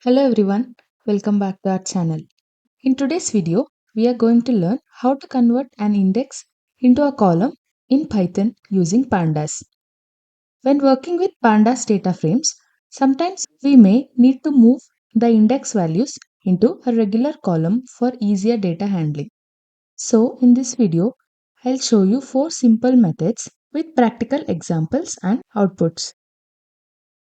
Hello everyone, welcome back to our channel. In today's video, we are going to learn how to convert an index into a column in Python using Pandas. When working with Pandas data frames, sometimes we may need to move the index values into a regular column for easier data handling. So in this video, I'll show you 4 simple methods with practical examples and outputs.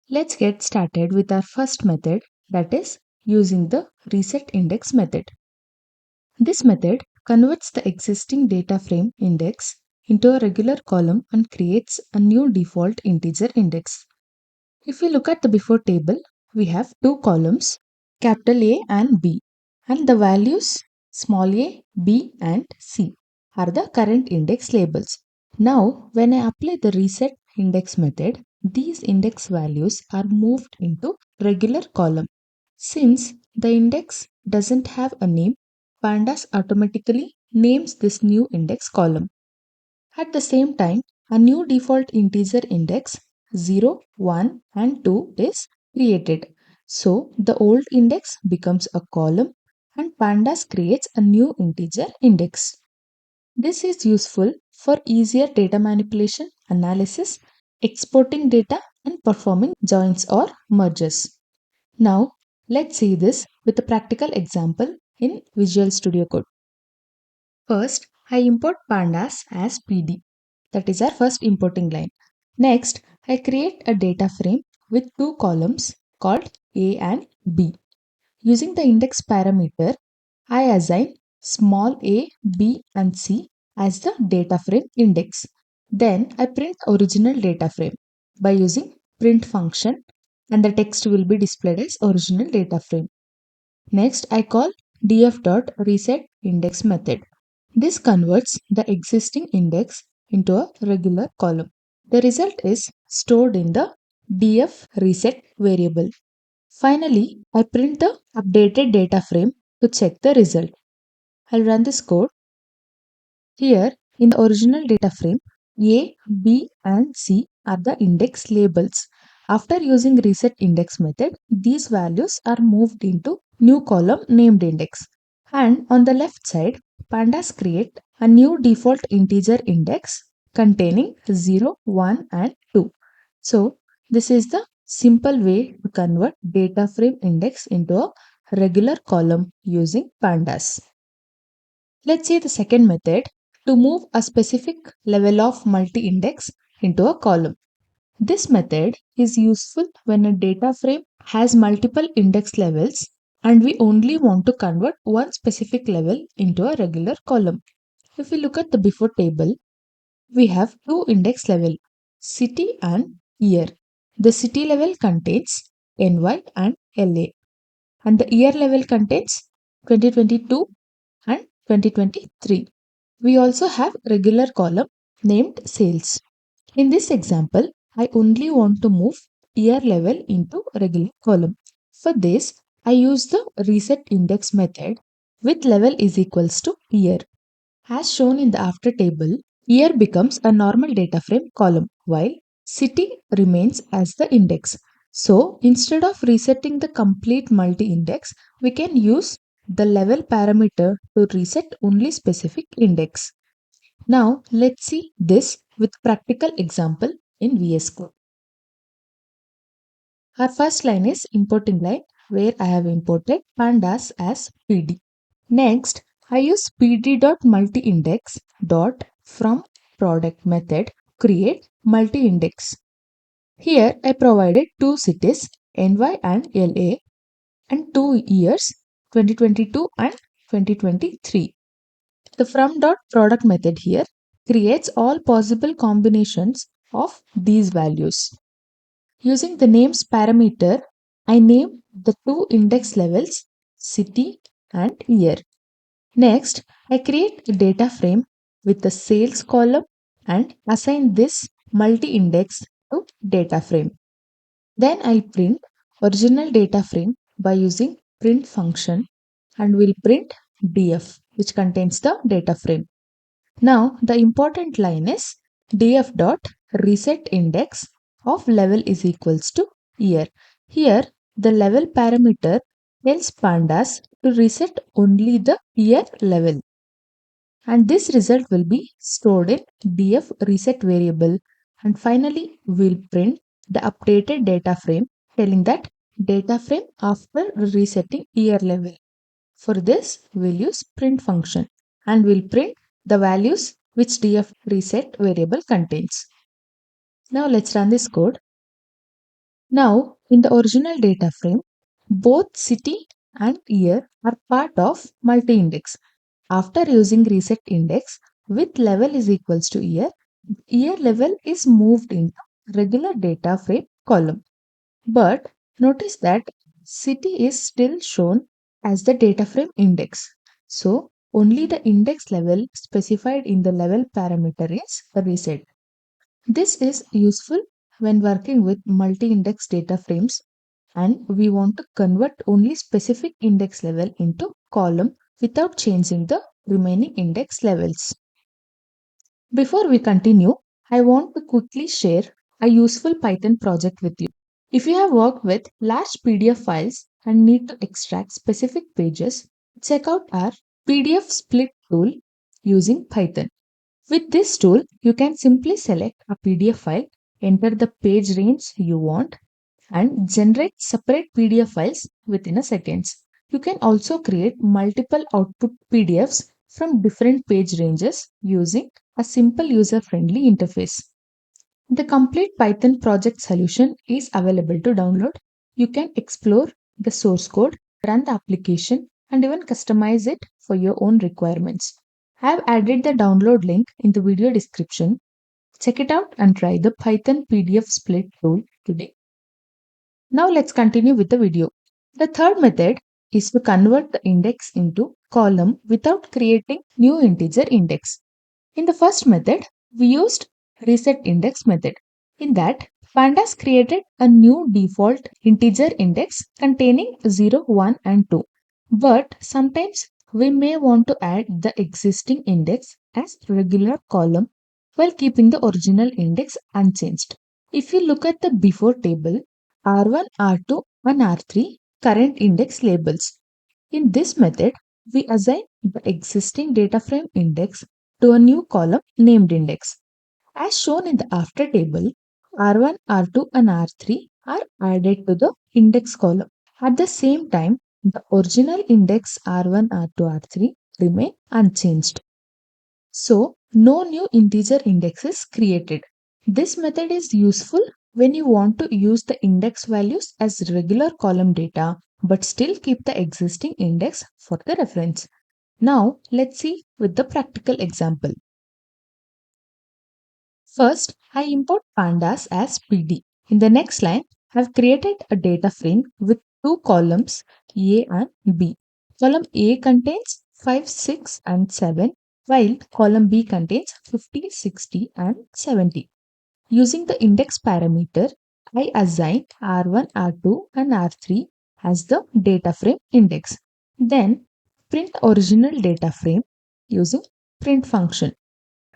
Let's get started with our first method, that is using the reset index method. This method converts the existing data frame index into a regular column and creates a new default integer index. If we look at the before table, we have two columns, capital A and B, and the values small a, b and c are the current index labels. Now, when I apply the reset index method, these index values are moved into regular column. Since the index doesn't have a name, Pandas automatically names this new index column. At the same time, a new default integer index 0, 1 and 2 is created. So the old index becomes a column and Pandas creates a new integer index. This is useful for easier data manipulation, analysis, exporting data and performing joins or merges. Now let's see this with a practical example in Visual Studio Code. First, I import pandas as PD. That is our first importing line. Next, I create a data frame with two columns called A and B. Using the index parameter, I assign small a, b and c as the data frame index. Then I print original data frame by using print function and the text will be displayed as original data frame. Next, I call df.resetIndex method. This converts the existing index into a regular column. The result is stored in the df reset variable. Finally, I print the updated data frame to check the result. I'll run this code. Here, in the original data frame, A, B and C are the index labels. After using reset index method, these values are moved into new column named index. And on the left side, Pandas create a new default integer index containing 0, 1 and 2. So, this is the simple way to convert data frame index into a regular column using Pandas. Let's see the second method to move a specific level of multi-index into a column. This method is useful when a data frame has multiple index levels and we only want to convert one specific level into a regular column. If we look at the before table, we have two index level, city and year. The city level contains NY and LA and the year level contains 2022 and 2023. We also have regular column named sales. In this example, I only want to move year level into regular column. For this, I use the reset index method with level is equals to year. As shown in the after table, year becomes a normal data frame column while city remains as the index. So instead of resetting the complete multi-index, we can use the level parameter to reset only specific index. Now let's see this with practical example in VS Code. Our first line is importing line where I have imported pandas as PD. Next, I use pd.multiindex dot from product method create multi-index. Here I provided two cities NY and LA and 2 years 2022 and 2023. The from.product method here creates all possible combinations of these values. Using the names parameter, I name the two index levels city and year. Next, I create a data frame with the sales column and assign this multi-index to data frame. Then I'll print original data frame by using print function and we'll print df which contains the data frame. Now the important line is df dot reset index of level is equals to year. Here the level parameter tells Pandas to reset only the year level. And this result will be stored in df reset variable, and finally we'll print the updated data frame telling that data frame after resetting year level. For this we'll use print function and we'll print the values which df reset variable contains. Now let's run this code. Now in the original data frame, both city and year are part of multi-index. After using reset index with level is equals to year level is moved into regular data frame column. But notice that city is still shown as the data frame index. So only the index level specified in the level parameter is reset. This is useful when working with multi-index data frames and we want to convert only specific index level into column without changing the remaining index levels. Before we continue, I want to quickly share a useful Python project with you. If you have worked with large PDF files and need to extract specific pages, check out our PDF split tool using Python. With this tool, you can simply select a PDF file, enter the page range you want, and generate separate PDF files within a seconds. You can also create multiple output PDFs from different page ranges using a simple user-friendly interface. The complete Python project solution is available to download. You can explore the source code, run the application, and even customize it for your own requirements. I have added the download link in the video description. Check it out and try the Python PDF split tool today. Now let's continue with the video. The third method is to convert the index into column without creating new integer index. In the first method, we used reset index method. In that, Pandas created a new default integer index containing 0, 1 and 2. But sometimes we may want to add the existing index as regular column while keeping the original index unchanged. If you look at the before table, R1, R2 and R3 current index labels. In this method, we assign the existing data frame index to a new column named index. As shown in the after table, R1, R2 and R3 are added to the index column. At the same time, the original index R1, R2, R3 remain unchanged. So, no new integer index is created. This method is useful when you want to use the index values as regular column data but still keep the existing index for the reference. Now, let's see with the practical example. First, I import pandas as PD. In the next line, I have created a data frame with two columns A and B. Column A contains 5, 6 and 7 while column B contains 50, 60 and 70. Using the index parameter, I assign R1, R2 and R3 as the data frame index. Then print original data frame using print function.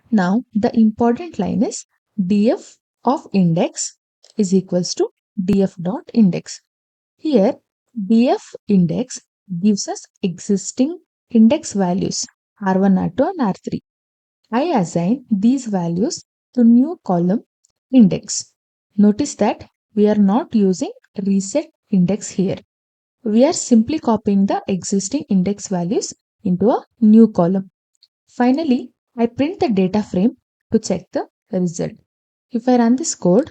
Now the important line is df of index is equals to df dot index. Here df index gives us existing index values r1, r2 and r3. I assign these values to new column index. Notice that we are not using reset index here. We are simply copying the existing index values into a new column. Finally, I print the data frame to check the result. If I run this code,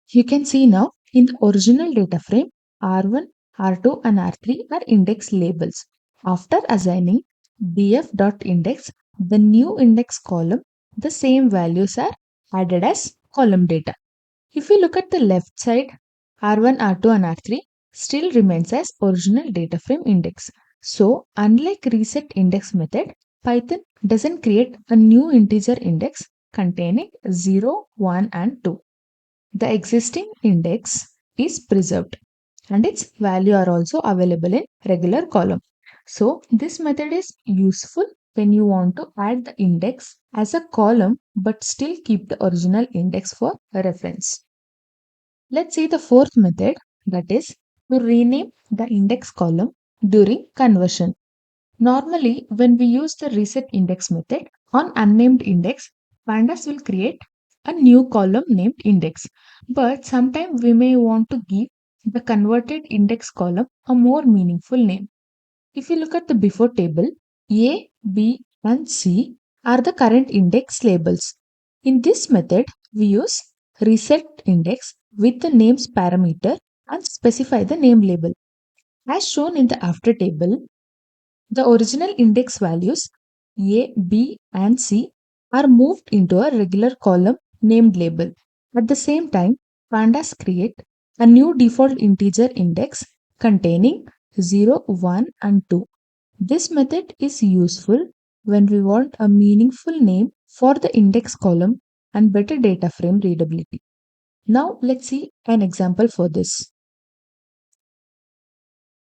you can see now in the original data frame, R1, R2 and R3 are index labels. After assigning df.index, the new index column, the same values are added as column data. If we look at the left side, R1, R2 and R3 still remains as original data frame index. So, unlike reset index method, Python doesn't create a new integer index containing 0, 1 and 2. The existing index is preserved and its value are also available in regular column. So, this method is useful when you want to add the index as a column but still keep the original index for reference. Let's see the fourth method, that is to rename the index column during conversion. Normally, when we use the reset index method on unnamed index, Pandas will create a new column named index. But sometimes we may want to give the converted index column a more meaningful name. If you look at the before table, A, B, and C are the current index labels. In this method, we use reset index with the names parameter and specify the name label. As shown in the after table, the original index values A, B, and C are moved into a regular column named label. At the same time, Pandas create a new default integer index containing 0, 1, and 2. This method is useful when we want a meaningful name for the index column and better data frame readability. Now let's see an example for this.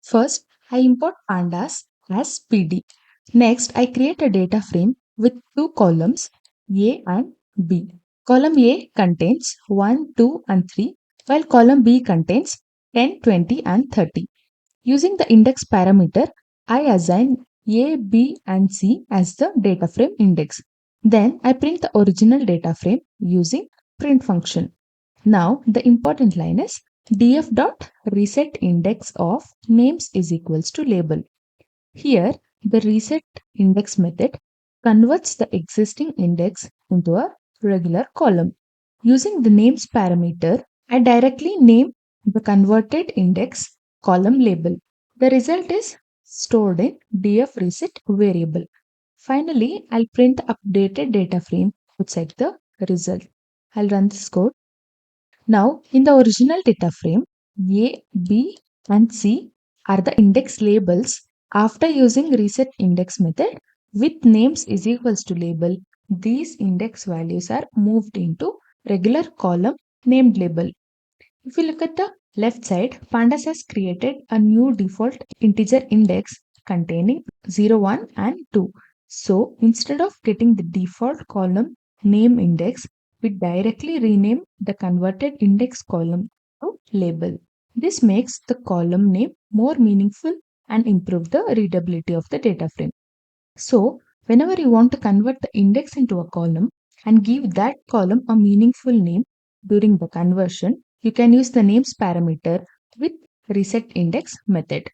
First, I import pandas as PD. Next, I create a data frame with two columns A and B. Column A contains 1, 2, and 3, while column B contains 10, 20, and 30. Using the index parameter, I assign A, B, and C as the data frame index. Then I print the original data frame using print function. Now the important line is df.resetIndex of names is equals to label. Here the reset index method converts the existing index into a regular column. Using the names parameter, I directly name the converted index column label. The result is stored in df_reset variable. Finally, I'll print the updated data frame outside the result. I'll run this code. Now, in the original data frame, A, B, and C are the index labels. After using reset index method with names is equals to label, these index values are moved into regular column named label. If you look at the left side, Pandas has created a new default integer index containing 0, 1, and 2. So instead of getting the default column name index, we directly rename the converted index column to label. This makes the column name more meaningful and improve the readability of the data frame. So whenever you want to convert the index into a column and give that column a meaningful name during the conversion, you can use the names parameter with reset index method.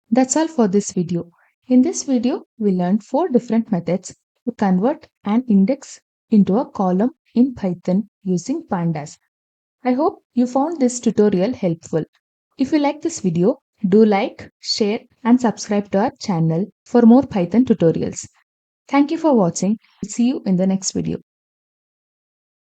That's all for this video. In this video, we learned 4 different methods to convert an index into a column in Python using Pandas. I hope you found this tutorial helpful. If you like this video, do like, share, and subscribe to our channel for more Python tutorials. Thank you for watching. See you in the next video.